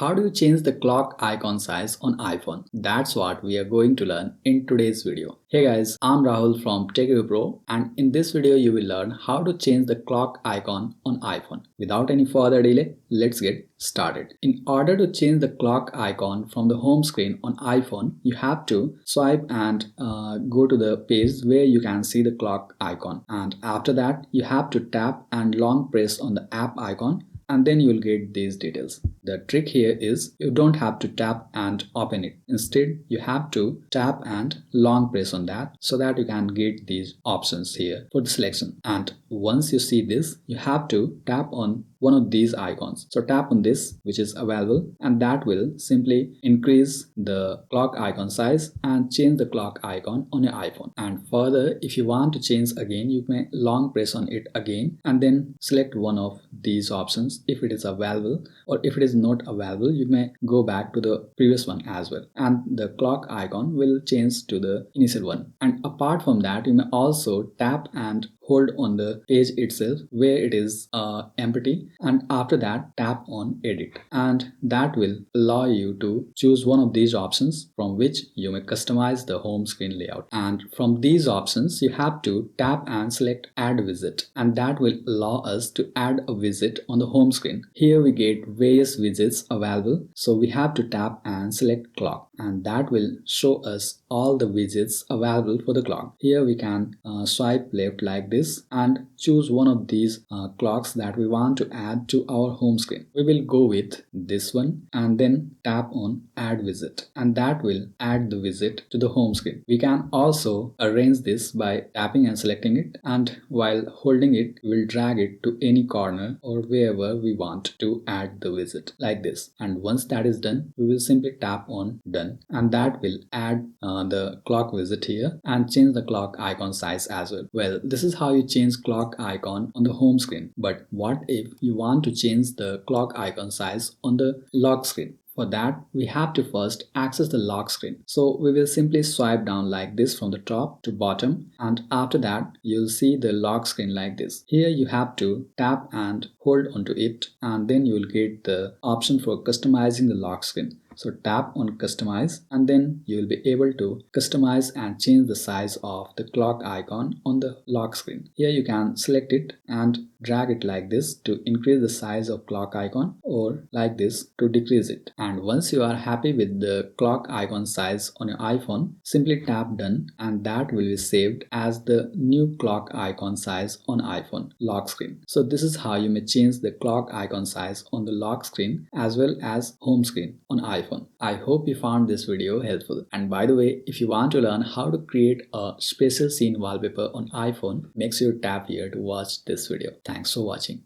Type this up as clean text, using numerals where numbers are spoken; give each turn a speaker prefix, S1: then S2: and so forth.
S1: How do you change the clock icon size on iPhone? That's what we are going to learn in today's video. Hey guys, I'm Rahul from TechReview and in this video you will learn how to change the clock icon on iPhone. Without any further delay, let's get started. In order to change the clock icon from the home screen on iPhone, you have to swipe and go to the page where you can see the clock icon, and after that you have to tap and long press on the app icon, and then you will get these details. The trick here is you don't have to tap and open it. Instead, you have to tap and long press on that so that you can get these options here for the selection. And once you see this, you have to tap on one of these icons. So tap on this which is available, and that will simply increase the clock icon size and change the clock icon on your iPhone. And further, if you want to change again, you may long press on it again and then select one of these options if it is available, or if it is not available you may go back to the previous one as well, and the clock icon will change to the initial one. And apart from that, you may also tap and hold on the page itself where it is empty, and after that tap on edit, and that will allow you to choose one of these options from which you may customize the home screen layout. And from these options you have to tap and select add widget, and that will allow us to add a widget on the home screen. Here we get various widgets available, so we have to tap and select clock, and that will show us all the widgets available for the clock. Here we can swipe left like this and choose one of these clocks that we want to add to our home screen. We will go with this one and then tap on add widget, and that will add the widget to the home screen. We can also arrange this by tapping and selecting it, and while holding it we will drag it to any corner or wherever we want to add the widget like this. And once that is done, we will simply tap on done, and that will add the clock widget here and change the clock icon size as well. Well, this is how you change clock icon on the home screen. But what if you want to change the clock icon size on the lock screen? For that, we have to first access the lock screen. So we will simply swipe down like this from the top to bottom, and after that you'll see the lock screen like this. Here you have to tap and hold onto it, and then you will get the option for customizing the lock screen. So tap on customize, and then you will be able to customize and change the size of the clock icon on the lock screen. Here you can select it and drag it like this to increase the size of clock icon, or like this to decrease it. And once you are happy with the clock icon size on your iPhone, simply tap done, and that will be saved as the new clock icon size on iPhone lock screen. So this is how you may change the clock icon size on the lock screen as well as home screen on iPhone. I hope you found this video helpful. And by the way, if you want to learn how to create a special scene wallpaper on iPhone, make sure you tap here to watch this video. Thanks for watching.